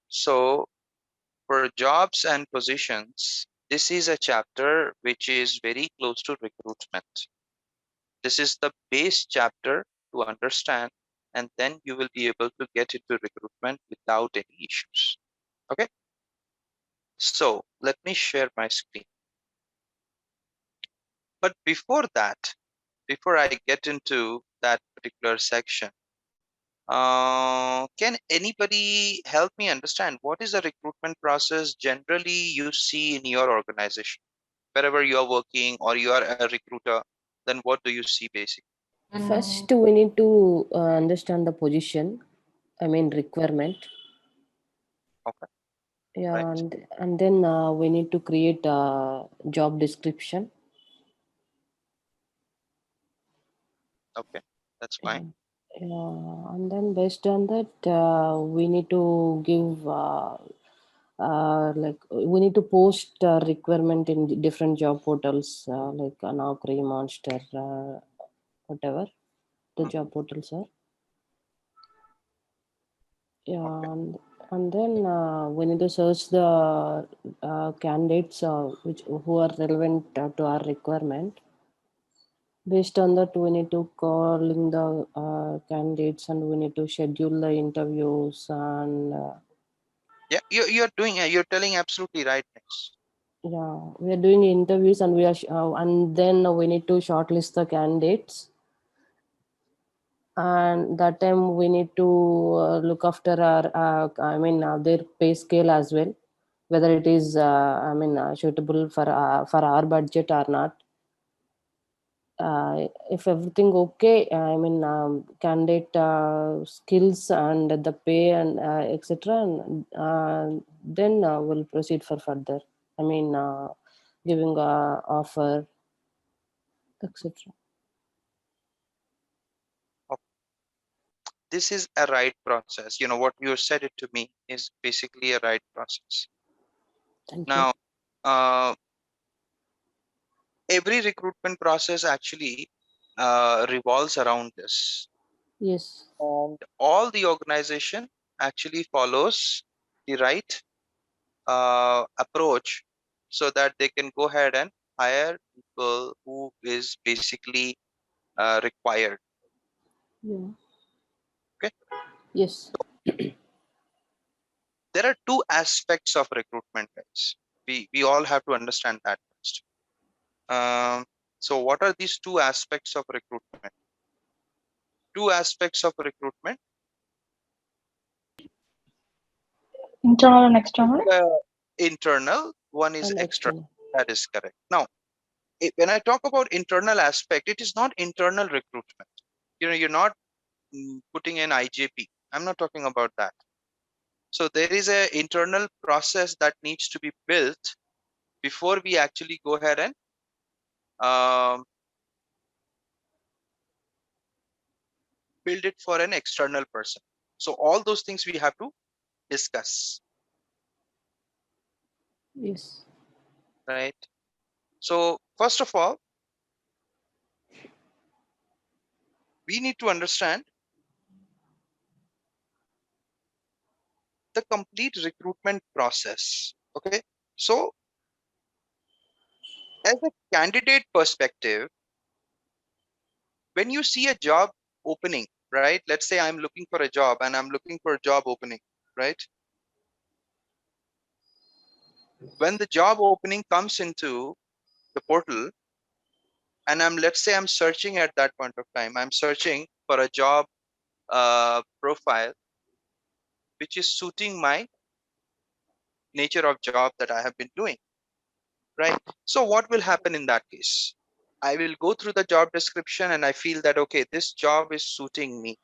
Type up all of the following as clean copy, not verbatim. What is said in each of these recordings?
So for jobs and positions, this is a chapter which is very close to recruitment. This is the base chapter to understand, and then you will be able to get into recruitment without any issues. Okay. So let me share my screen. But before that, before I get into that particular section, can anybody help me understand what is the recruitment process generally you see in your organization? Wherever you are working or you are a recruiter, then what do you see basically? First, we need to understand the position, I mean requirement. Okay, Yeah, right. and then we need to create a job description. Okay, that's Yeah, fine. yeah, and then based on that, we need to give like we need to post requirement in different job portals like Naukri, Monster, whatever the Mhm. job portals are. Okay, Yeah, and then we need to search the candidates which who are relevant to our requirement. Based on that, we need to call in the candidates and we need to schedule the interviews and yeah, you're doing you're telling absolutely right things. yeah, we are doing interviews and we are and then we need to shortlist the candidates. And that time we need to look after our their pay scale as well, whether it is suitable for our budget or not. If everything okay, candidate skills and the pay and etc, then we'll proceed for further, giving a offer, etc. Okay. This is a right process. You know what you said it to me is basically a right process. Thank you. Now, every recruitment process actually revolves around this, Yes. and all the organization actually follows the right approach so that they can go ahead and hire people who is basically required. Yeah. Okay, Yes. there are two aspects of recruitment, guys. We all have to understand that first. So what are these two aspects of recruitment? Two aspects of recruitment. Internal and external. uh, Internal, one is And external. external. That is correct. Now, when I talk about internal aspect, it is not internal recruitment. You're not putting an IJP. I'm not talking about that. So there is a internal process that needs to be built before we actually go ahead and um, build it for an external person. So all those things we have to discuss, Yes. right? So first of all, we need to understand the complete recruitment process. Okay. So as a candidate perspective, when you see a job opening, right? Let's say I'm looking for a job and I'm looking for a job opening, right? When the job opening comes into the portal and let's say I'm searching at that point of time, I'm searching for a job profile which is suiting my nature of job that I have been doing, right? So what will happen in that case? I will go through the job description and I feel that, okay, this job is suiting me,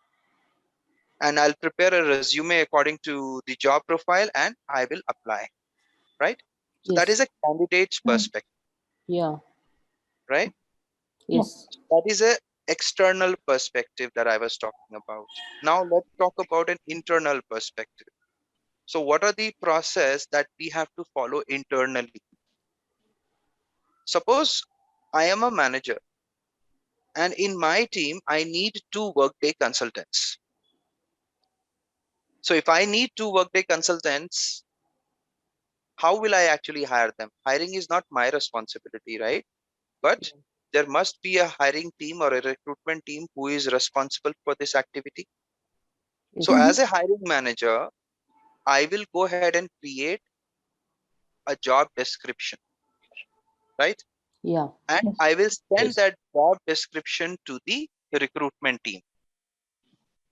and I'll prepare a resume according to the job profile and I will apply, right? So that is Yes. a candidate's Mm. perspective, Yeah. right? Yeah. Yes. So that is a external perspective that I was talking about. Now let's talk about an internal perspective. So what are the process that we have to follow internally? Suppose I am a manager and in my team I need two Workday consultants. So if I need two Workday consultants, how will I actually hire them? Hiring is not my responsibility, right? But there must be a hiring team or a recruitment team who is responsible for this activity. Yes. So as a hiring manager, I will go ahead and create a job description, right? Yeah. And Yes. I will send Yes. that job description to the recruitment team.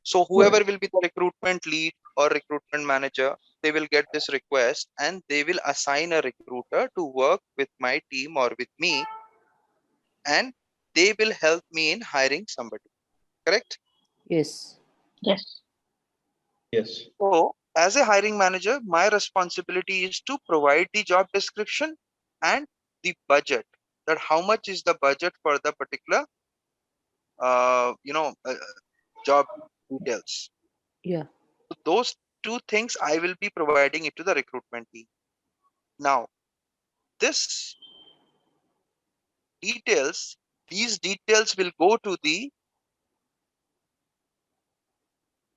So Right. whoever will be the recruitment lead or recruitment manager, they will get this request and they will assign a recruiter to work with my team or with me, and they will help me in hiring somebody. Correct? Yes. Yes. Yes. So as a hiring manager, my responsibility is to provide the job description and the budget. That how much is the budget for the particular job details. Yeah. So those two things I will be providing it to the recruitment team. Now, this details, these details will go to the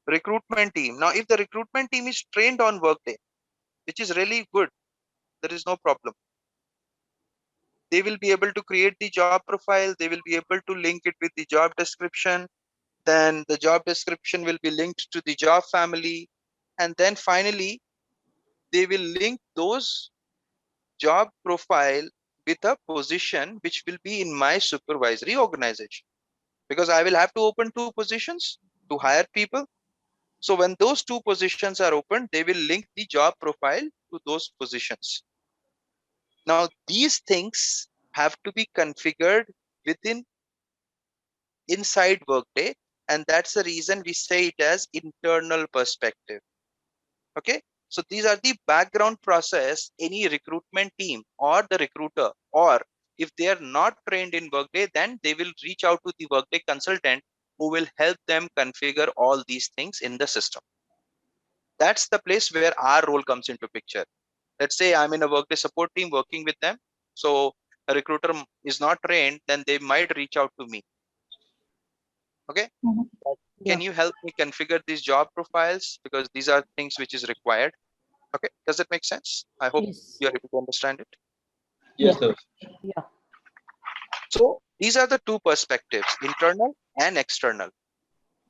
recruitment team. Now, if the recruitment team is trained on Workday, which is really good, there is no problem. They will be able to create the job profile. They will be able to link it with the job description. Then the job description will be linked to the job family. And then finally, they will link those job profile with a position which will be in my supervisory organization, because I will have to open two positions to hire people. So when those two positions are open, they will link the job profile to those positions. Now these things have to be configured within inside Workday, and that's the reason we say it as internal perspective. Okay, so these are the background process any recruitment team or the recruiter, or if they are not trained in Workday, then they will reach out to the Workday consultant who will help them configure all these things in the system. That's the place where our role comes into picture. Let's say I'm in a Workday support team working with them, so a recruiter is not trained, then they might reach out to me. Okay, Mhm. can Yeah. you help me configure these job profiles, because these are things which is required. Okay, does that make sense? I hope Yes. you're able to understand it. Yes, Yes. sir. Yeah. So these are the two perspectives, internal and external.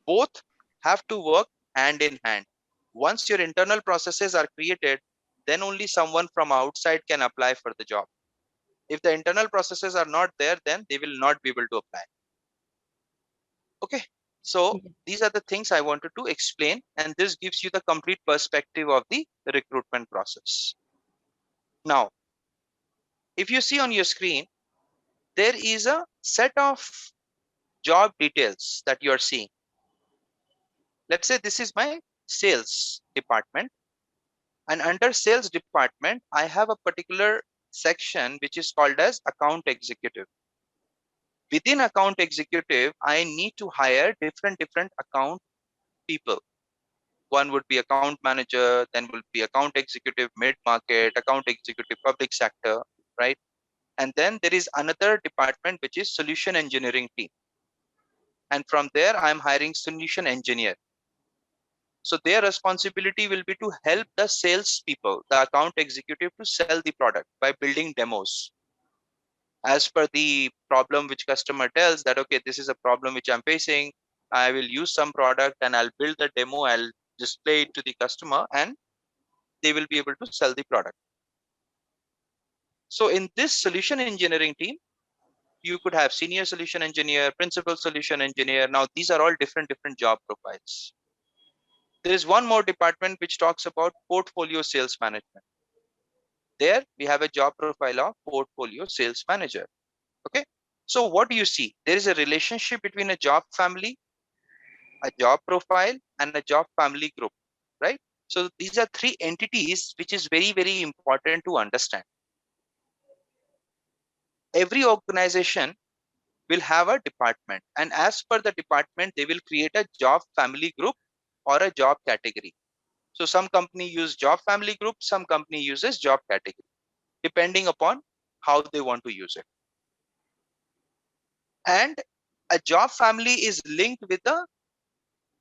Both have to work hand in hand. Once your internal processes are created, then only someone from outside can apply for the job. If the internal processes are not there, then they will not be able to apply. Okay, so Yeah. these are the things I wanted to explain, and this gives you the complete perspective of the recruitment process. Now, if you see on your screen, there is a set of job details that you are seeing. Let's say this is my sales department, and under sales department, I have a particular section which is called as account executive. Within account executive, I need to hire different account people. One would be account manager, then will be account executive mid market, account executive public sector, right? And then there is another department which is solution engineering team. And from there, I'm hiring solution engineer. So their responsibility will be to help the sales people, the account executive, to sell the product by building demos. As per the problem which customer tells that, okay, this is a problem which I'm facing, I will use some product and I'll build the demo, I'll display it to the customer, and they will be able to sell the product. So in this solution engineering team, you could have senior solution engineer, principal solution engineer. Now these are all different job profiles. There is one more department which talks about portfolio sales management. There we have a job profile of portfolio sales manager. Okay, so what do you see? There is a relationship between a job family, a job profile, and a job family group, right? So these are three entities which is very important to understand. Every organization will have a department, and as per the department they will create a job family group or a job category. So some company use job family group, some company uses job category, depending upon how they want to use it. And a job family is linked with a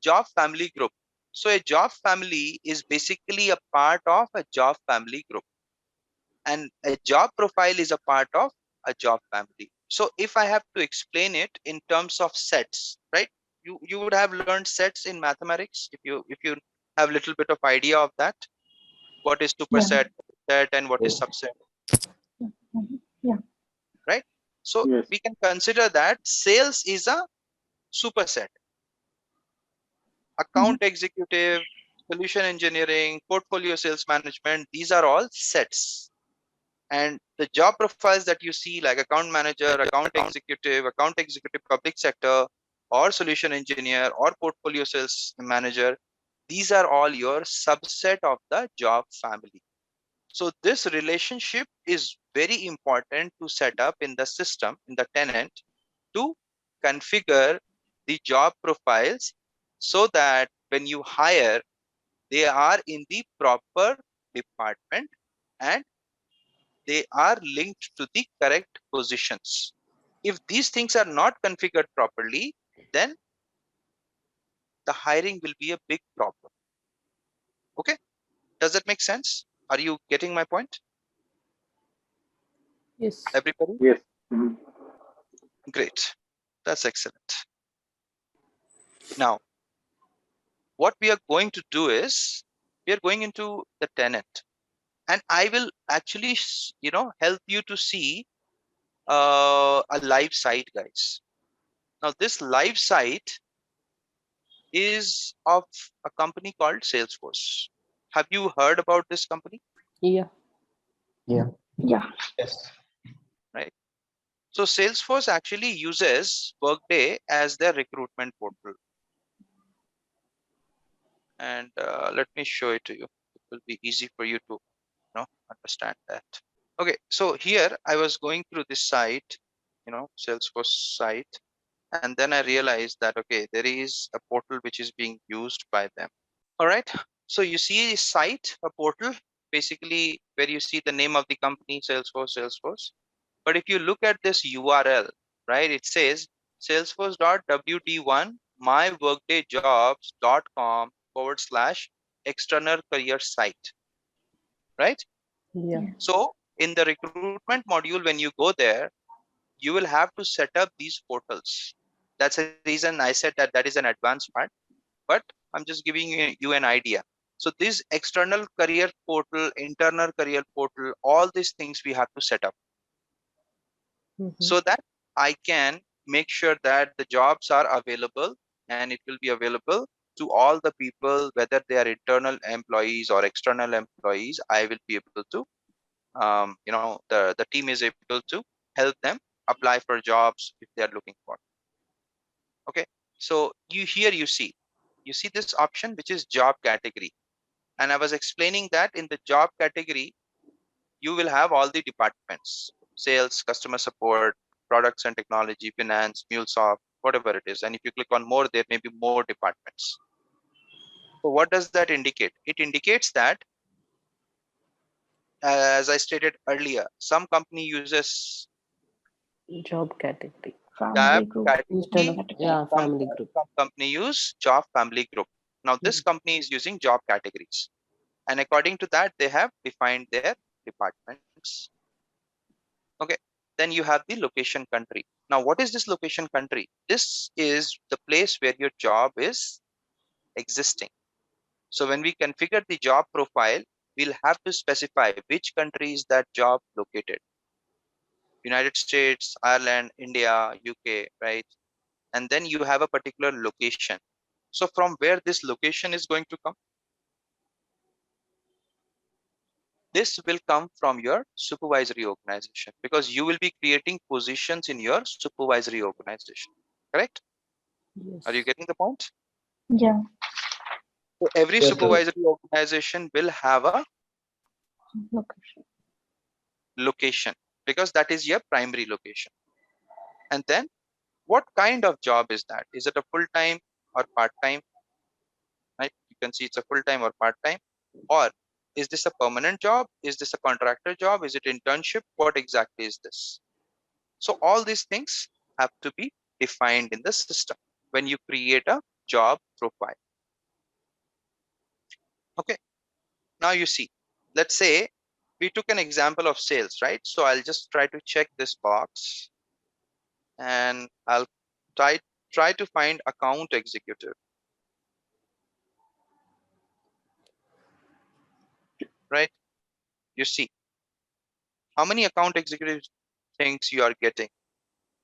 job family group. So a job family is basically a part of a job family group, and a job profile is a part of a job family. So if I have to explain it in terms of sets, right? You would have learned sets in mathematics if you have little bit of idea of that. What is Yeah. superset, set, and what is subset, Mhm. Yeah. right? So Yes. we can consider that sales is a superset. Account executive, solution engineering, portfolio sales management, these are all sets. And the job profiles that you see, like account manager, account executive public sector, or solution engineer, or portfolio sales manager, these are all your subset of the job family. So this relationship is very important to set up in the system, in the tenant, to configure the job profiles so that when you hire, they are in the proper department and they are linked to the correct positions. If these things are not configured properly, then the hiring will be a big problem. Okay, does that make sense? Are you getting my point, Yes. everybody? Yes. Mhm. Great, that's excellent. Now what we are going to do is we are going into the tenant, and I will actually help you to see a live site, guys. Now this live site is of a company called Salesforce. Have you heard about this company? Yeah. Yeah. Yeah. Yes. Right. So Salesforce actually uses Workday as their recruitment portal. And let me show it to you. It will be easy for you to understand that. Okay, so here I was going through this site, Salesforce site, and then I realized that, okay, there is a portal which is being used by them. All right. So you see a site, a portal, basically where you see the name of the company, Salesforce. But if you look at this URL, right, it says salesforce.wd1 myworkdayjobs.com/external career site, right? Yeah. Yeah. So in the recruitment module, when you go there, you will have to set up these portals. That's the reason I said that that is an advanced part, but I'm just giving you an idea. So this external career portal, internal career portal, all these things we have to set up Mm-hmm. so that I can make sure that the jobs are available and it will be available to all the people, whether they are internal employees or external employees. I will be able to, the team is able to help them apply for jobs if they are looking for. Okay. So you see this option, which is job category. And I was explaining that in the job category, you will have all the departments: sales, customer support, products and technology, finance, MuleSoft, whatever it is. And if you click on more, there may be more departments. So what does that indicate? It indicates that, as I stated earlier, some company uses Job category. tab Family group. Instead category, of, Category. yeah, family group. some company use job family group. Now this company is using job categories. And according to that, they have defined their departments. Okay. Then you have the location country. Now, what is this location country? This is the place where your job is existing. So when we configure the job profile, we'll have to specify which country is that job located. United States, Ireland, India, UK, right? And then you have a particular location. So from where this location is going to come? This will come from your supervisory organization, because you will be creating positions in your supervisory organization. Correct? Are you Yes. getting the point? Yeah. So every Yes, sir. supervisory organization will have a Location. location, because that is your primary location. And then what kind of job is that? Is it a full-time or part-time? Right? You can see it's a full-time or part-time. Or is this a permanent job? Is this a contractor job? Is it internship? What exactly is this? So all these things have to be defined in the system when you create a job profile. Okay. Now you see, let's say we took an example of sales, right? So I'll just try to check this box and I'll try to find account executive, right? You see how many account executive things you are getting.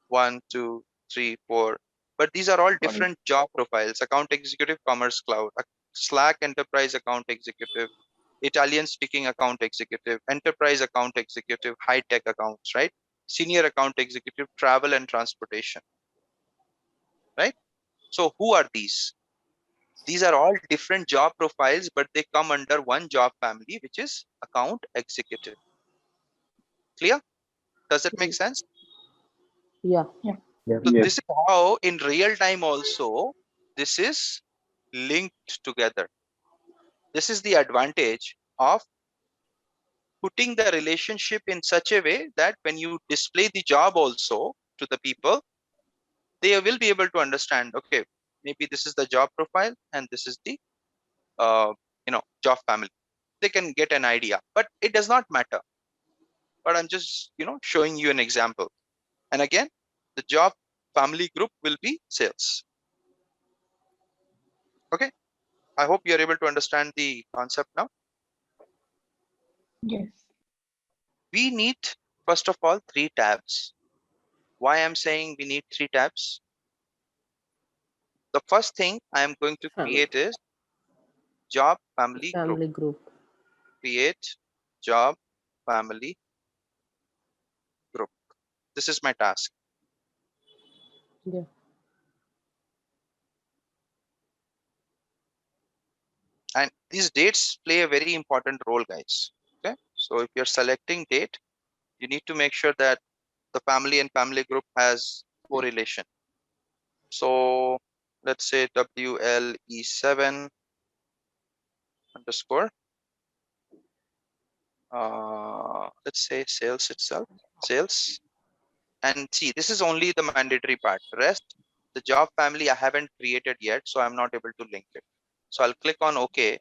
1, 2, 3, 4. But these are all Sorry. different job profiles. Account executive, commerce cloud, Slack enterprise account executive, Italian speaking account executive, enterprise account executive, high tech accounts, right? Senior account executive, travel and transportation, right? So who are these? These are all different job profiles, but they come under one job family, which is account executive. Clear? Does it make sense? Yeah. Yeah. So Yes. this is how in real time also this is linked together. This is the advantage of putting the relationship in such a way that when you display the job also to the people, they will be able to understand, okay, maybe this is the job profile and this is the uh, job family. They can get an idea, but it does not matter. But I'm just showing you an example. And again, the job family group will be sales. Okay, I hope you're able to understand the concept now. Yes. We need, first of all, 3 tabs. Why I'm saying we need 3 tabs? The first thing I am going to Family. create is job family group. Family group. Create job family group. This is my task. Yeah. And these dates play a very important role, guys. Okay. So if you're selecting date, you need to make sure that the family and family group has correlation. So let's say WLE7 underscore, let's say sales itself, sales. And see, this is only the mandatory part. Rest, the job family I haven't created yet, so I'm not able to link it. So I'll click on OK.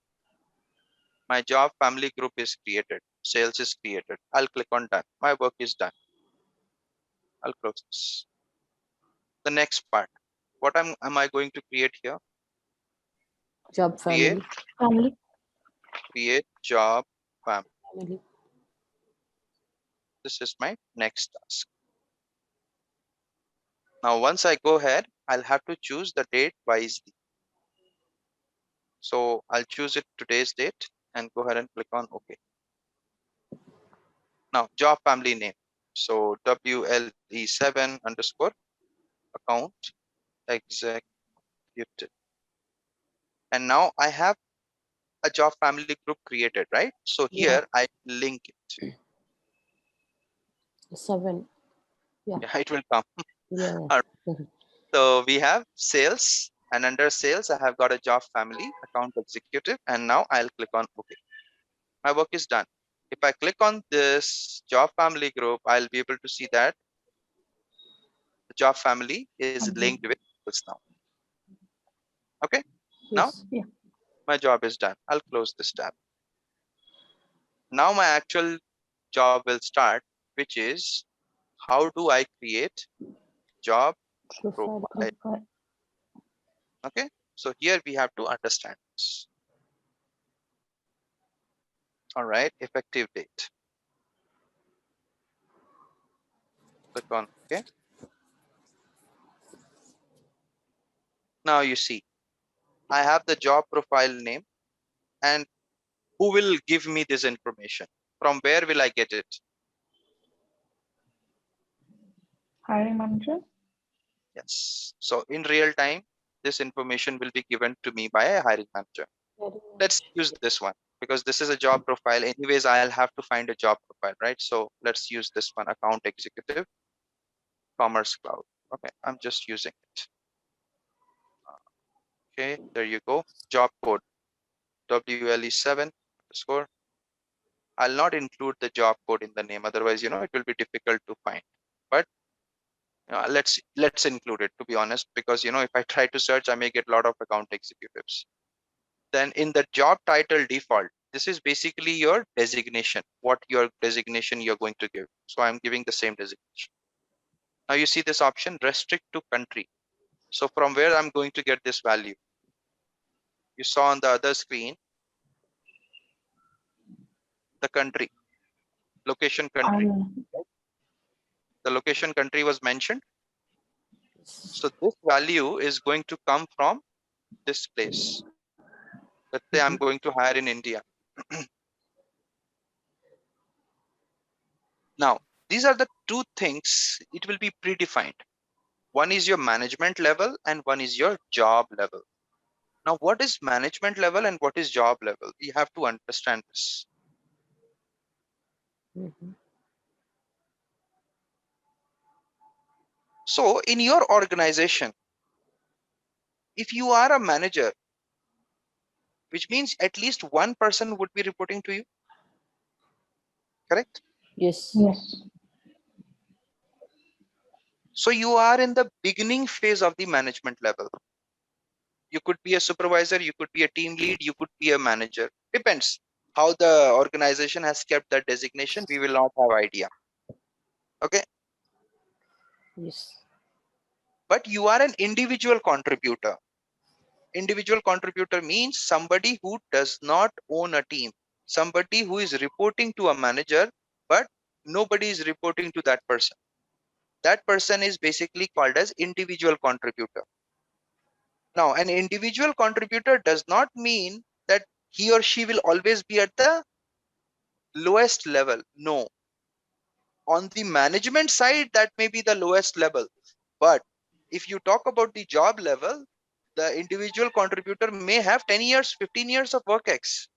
My job family group is created. Sales is created. I'll click on done. My work is done. I'll close this. The next part. What am I going to create here? Job Create, family. Family. create job family. Family. This is my next task. Now, once I go ahead, I'll have to choose the date wisely. So I'll choose it today's date and go ahead and click on OK. Now, job family name. So WLE7 underscore account executive. And now I have a job family group created, right? So Yeah. here I link it. 7. Yeah. Yeah, it will come. Yeah. All right. So we have sales, and under sales, I have got a job family, account executive, and now I'll click on OK. My work is done. If I click on this job family group, I'll be able to see that the job family is linked with sales now. Okay. Now Yes. Yeah. my job is done. I'll close this tab. Now my actual job will start, which is how do I create job Profile. profile? Profile. Okay. So here we have to understand this. All right. Effective date. Click on OK. Now you see, I have the job profile name, and who will give me this information? From where will I get it? Hiring manager. Yes. So in real time, this information will be given to me by a hiring manager. Let's use this one because this is a job profile. Anyways, I'll have to find a job profile, right? So let's use this one, account executive, commerce cloud. Okay, I'm just using it. Okay, there you go. Job code WLE7 underscore. I'll not include the job code in the name, otherwise, it will be difficult to find. But let's include it, to be honest, because if I try to search, I may get a lot of account executives. Then in the job title default, this is basically your designation, what your designation you're going to give. So I'm giving the same designation. Now you see this option, restrict to country. So from where I'm going to get this value? You saw on the other screen, the country, location country. Um, The location country was mentioned. Yes. So this value is going to come from this place. Let's say I'm going to hire in India. Now, these are the two things, it will be predefined. One is your management level and one is your job level. Now, what is management level and what is job level? You have to understand this. Mhm. So in your organization, if you are a manager, which means at least one person would be reporting to you, correct? Yes. yes. So you are in the beginning phase of the management level. You could be a supervisor, you could be a team lead, you could be a manager. Depends how the organization has kept that designation. We will not have idea. Okay. Yes. But you are an individual contributor. Individual contributor means somebody who does not own a team, somebody who is reporting to a manager, but nobody is reporting to that person. That person is basically called as individual contributor. Now, an individual contributor does not mean that he or she will always be at the lowest level. No, on the management side, that may be the lowest level. But if you talk about the job level, the individual contributor may have 10 years, 15 years of work ex.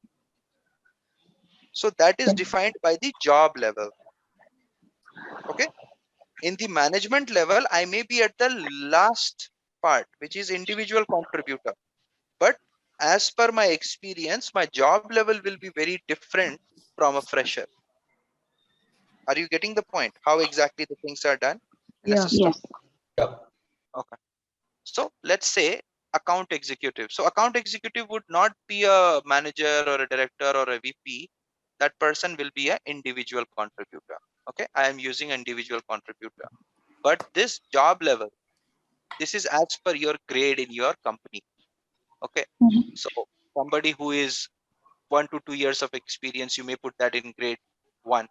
So that is defined by the job level. Okay. In the management level, I may be at the last part, which is individual contributor. But as per my experience, my job level will be very different from a fresher. Are you getting the point? How exactly the things are done in a Yeah. system? Yes. Yeah. Okay. So let's say account executive. So account executive would not be a manager or a director or a VP. That person will be an individual contributor. Okay. I am using individual contributor. But this job level, this is as per your grade in your company. Okay. Mhm. So somebody who is 1 to 2 years of experience, you may put that in grade one.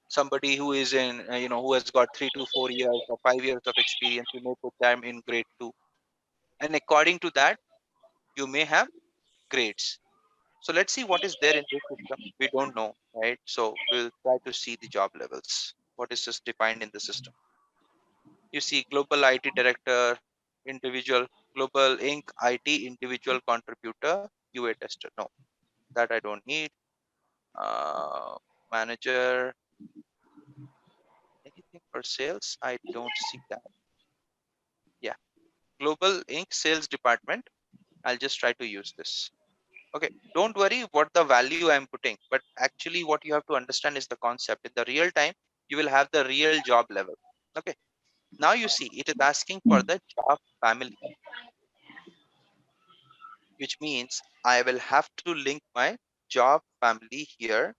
Somebody who is in, who has got 3 to 4 years or 5 years of experience, you may put them in grade two. And according to that, you may have grades. So let's see what is there in this system. We don't know, right? So we'll try to see the job levels. What is just defined in the system? You see global IT director, individual, global Inc. IT individual contributor, QA tester. No, that I don't need. Uh, Manager, anything for sales? I don't see that. Yeah, global Inc. sales department. I'll just try to use this. Okay, don't worry what the value I'm putting, but actually what you have to understand is the concept. In the real time, you will have the real job level. Okay, now you see it is asking for Mm. the job family, which means I will have to link my job family here.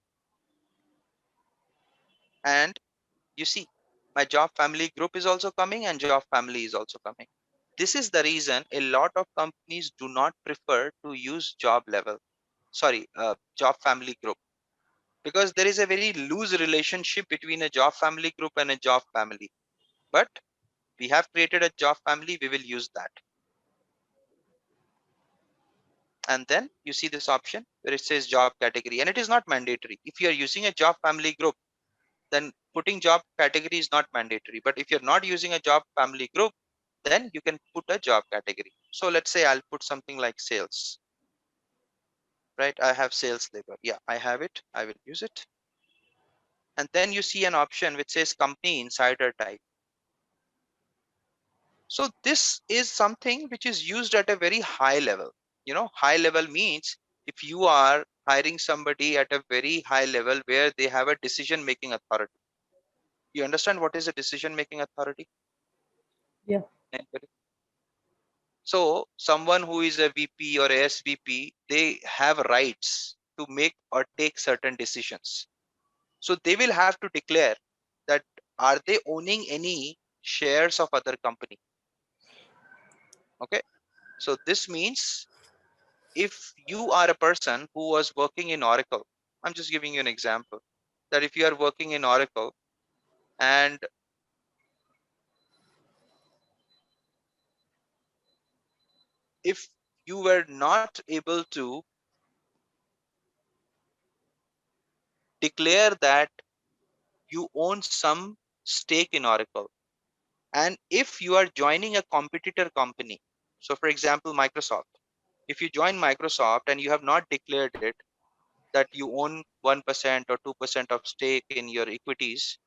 And you see, my job family group is also coming and job family is also coming. This is the reason a lot of companies do not prefer to use job level, sorry, job family group, because there is a very loose relationship between a job family group and a job family. But we have created a job family, we will use that. And then you see this option where it says job category, and it is not mandatory. If you are using a job family group, then putting job category is not mandatory. But if you're not using a job family group, then you can put a job category. So let's say I'll put something like sales, right? I have sales labor. Yeah, I have it. I will use it. And then you see an option which says company insider type. So this is something which is used at a very high level. High level means if you are hiring somebody at a very high level where they have a decision making authority. You understand what is a decision making authority? Yeah. Anybody? So someone who is a VP or SVP, they have rights to make or take certain decisions. So they will have to declare that are they owning any shares of other company. Okay. So this means if you are a person who was working in Oracle, I'm just giving you an example, that if you are working in Oracle and if you were not able to declare that you own some stake in Oracle, and if you are joining a competitor company, so for example, Microsoft, if you join Microsoft and you have not declared it that you own 1% or 2% of stake in your equities,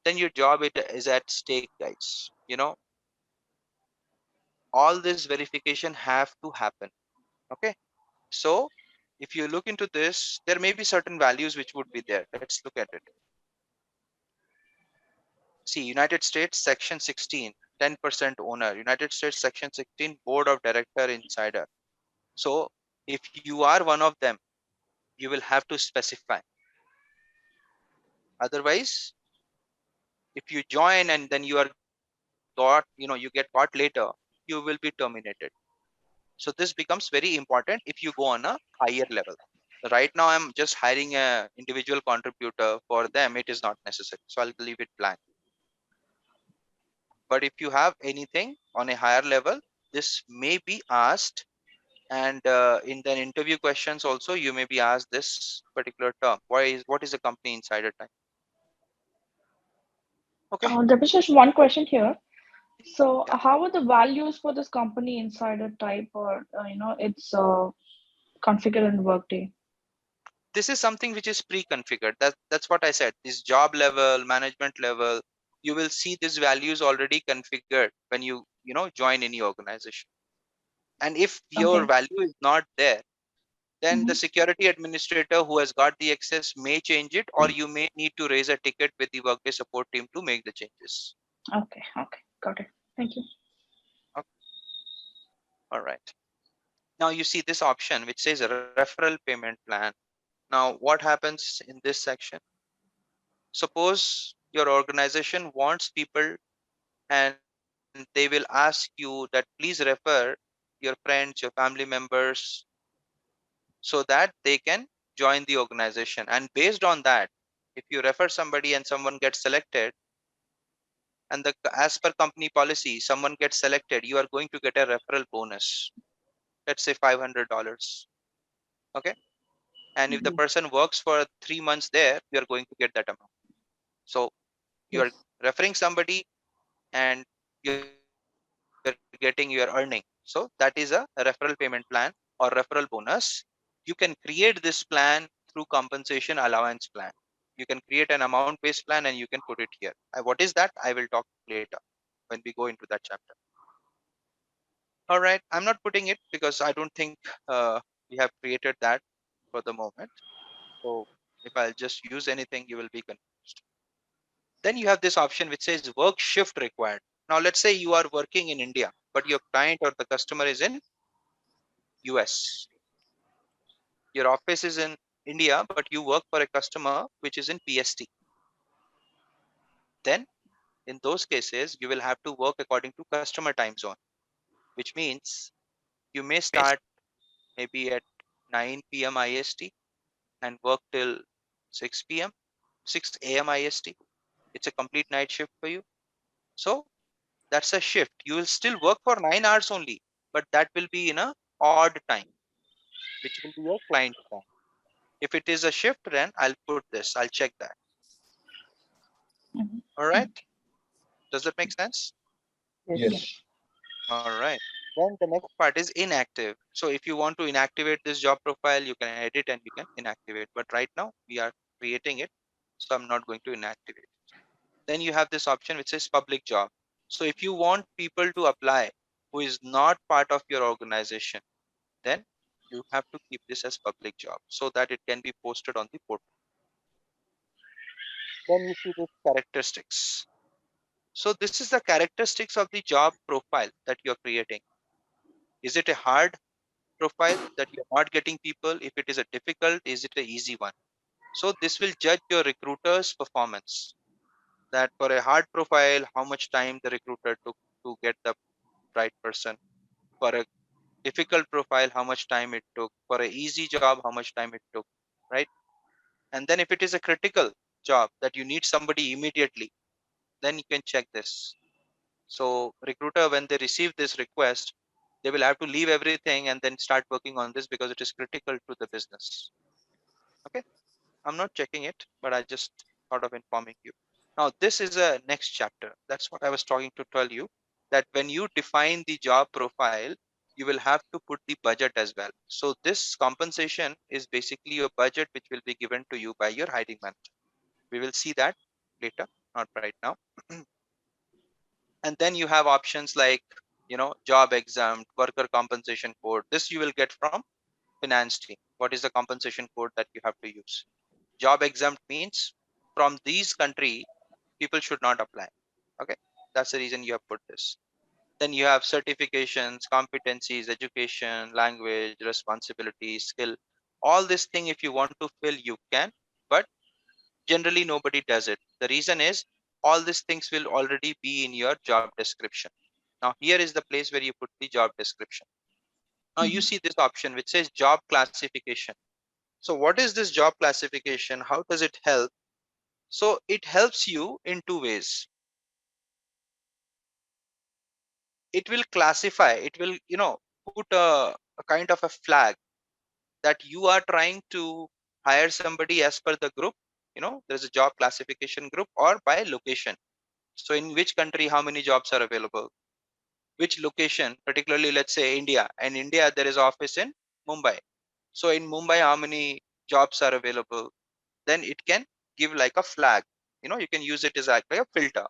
then your job is at stake, guys. All this verification have to happen. Okay. So if you look into this, there may be certain values which would be there. Let's look at it. See, United States section 16, 10% owner. United States section 16, board of director insider. So if you are one of them, you will have to specify. Otherwise, if you join and then you are got, you get caught later, you will be terminated. So this becomes very important if you go on a higher level. Right now, I'm just hiring a individual contributor. For them, it is not necessary. So I'll leave it blank. But if you have anything on a higher level, this may be asked. And in the interview questions also, you may be asked this particular term. What is a company insider type? Okay. There was just one question here. So, Yeah. how are the values for this company insider type, or it's configured in Workday? This is something which is pre-configured. That's what I said. This job level, management level, you will see these values already configured when you join any organization. And if your Okay. value is not there, then the Hmm. security administrator who has got the access may change it, or you may need to raise a ticket with the Workday support team to make the changes. Okay. Okay. Got it. Thank you. Okay. All right. Now you see this option which says referral payment plan. Now what happens in this section? Suppose your organization wants people and they will ask you that please refer your friends, your family members, so that they can join the organization. And based on that, if you refer somebody and someone gets selected, and as per company policy, someone gets selected, you are going to get a referral bonus. Let's say $500. Okay. And if the Mhm. person works for 3 months there, you are going to get that amount. So you are Yes. referring somebody and you're getting your earning. So that is a referral payment plan or referral bonus. You can create this plan through compensation allowance plan. You can create an amount based plan and you can put it here. What is that? I will talk later when we go into that chapter. All right. I'm not putting it because I don't think we have created that for the moment. So if I'll just use anything, you will be confused. Then you have this option which says work shift required. Now let's say you are working in India, but your client or the customer is in US. Your office is in India, but you work for a customer which is in PST. Then in those cases, you will have to work according to customer time zone, which means you may start maybe at 9 p.m. IST and work till 6 p.m., 6 a.m. IST. It's a complete night shift for you. So that's a shift. You will still work for 9 hours only, but that will be in a odd time, which will be your client time. If it is a shift, then I'll put this. I'll check that. Hmm. All right. Does that make sense? Yes. Yeah. Yes. All right. Then the next part is inactive. So if you want to inactivate this job profile, you can edit and you can inactivate. But right now we are creating it. So I'm not going to inactivate. Then you have this option which says public job. So if you want people to apply who is not part of your organization, then you have to keep this as public job so that it can be posted on the portal. Then you see the characteristics. So this is the characteristics of the job profile that you're creating. Is it a hard profile that you're not getting people? If it is a difficult, is it a easy one? So this will judge your recruiter's performance. That for a hard profile, how much time the recruiter took to get the right person. For a difficult profile, how much time it took. For a easy job, how much time it took, right? And then if it is a critical job that you need somebody immediately, then you can check this. So recruiter, when they receive this request, they will have to leave everything and then start working on this because it is critical to the business. Okay. I'm not checking it, but I just thought of informing you. Now, this is a next chapter. That's what I was trying to tell you, that when you define the job profile, you will have to put the budget as well. So this compensation is basically your budget, which will be given to you by your hiring manager. We will see that later, not right now. And then you have options like, job exempt, worker compensation code. This you will get from finance team. What is the compensation code that you have to use? Job exempt means from these country people should not apply. Okay, that's the reason you have put this. Then you have certifications, competencies, education, language, responsibility, skill. All this thing, if you want to fill, you can, but generally nobody does it. The reason is all these things will already be in your job description. Now here is the place where you put the job description. Now you Mhm. see this option which says job classification. So what is this job classification? How does it help? So it helps you in two ways. It will classify, it will, put a kind of a flag that you are trying to hire somebody as per the group. There's a job classification group, or by location. So in which country, how many jobs are available? Which location, particularly let's say India. And India, there is office in Mumbai. So in Mumbai, how many jobs are available? Then it can give like a flag. You can use it as like a filter.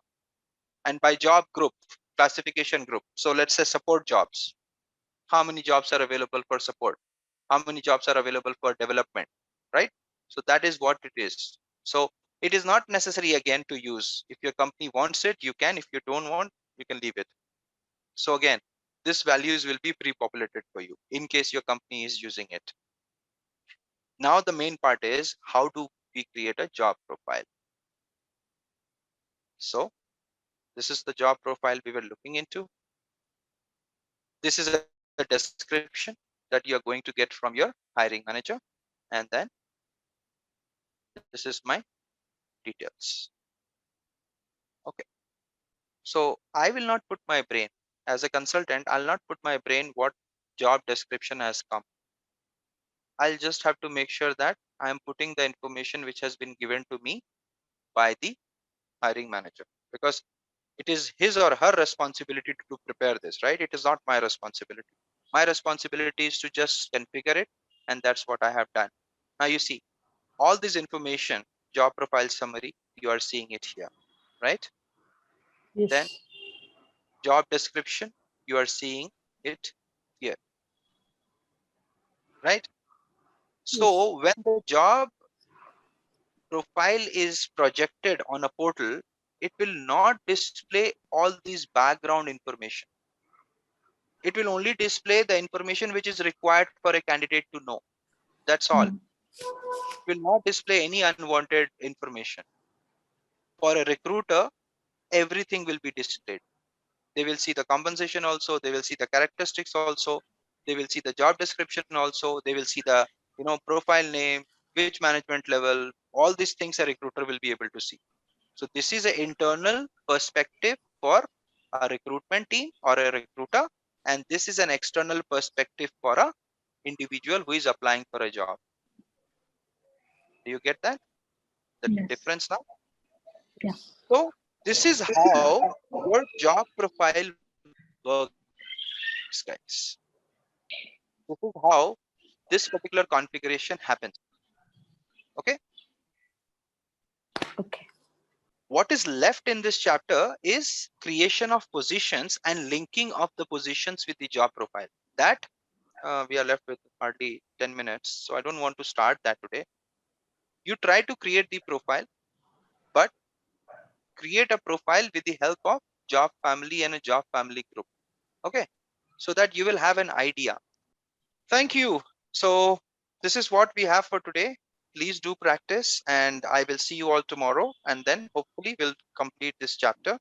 And by job group, classification group. So let's say support jobs. How many jobs are available for support? How many jobs are available for development? Right? So that is what it is. So it is not necessary again to use. If your company wants it, you can. If you don't want, you can leave it. So again, this values will be pre-populated for you in case your company is using it. Now the main part is how do we create a job profile? So this is the job profile we were looking into. This is a description that you are going to get from your hiring manager. And then this is my details. Okay. So I will not put my brain as a consultant. I'll not put my brain what job description has come. I'll just have to make sure that I am putting the information which has been given to me by the hiring manager, because it is his or her responsibility to prepare this, right? It is not my responsibility. My responsibility is to just configure it, and that's what I have done. Now you see all this information, job profile summary, you are seeing it here, right? Then Yes. job description, you are seeing it here, right? Yes. So when the job profile is projected on a portal, it will not display all these background information. It will only display the information which is required for a candidate to know. That's all. It Mm. will not display any unwanted information. For a recruiter, everything will be displayed. They will see the compensation also, they will see the characteristics also, they will see the job description also, they will see the profile name, which management level, all these things a recruiter will be able to see. So this is an internal perspective for a recruitment team or a recruiter, and this is an external perspective for a individual who is applying for a job. Do you get that? The Yes. difference now? Yeah. So this is how your job profile works, guys. This is how this particular configuration happens. Okay. Okay. What is left in this chapter is creation of positions and linking of the positions with the job profile. That we are left with hardly 10 minutes. So I don't want to start that today. You try to create the profile, but create a profile with the help of job family and a job family group. Okay, so that you will have an idea. Thank you. So this is what we have for today. Please do practice, and I will see you all tomorrow, and then hopefully we'll complete this chapter.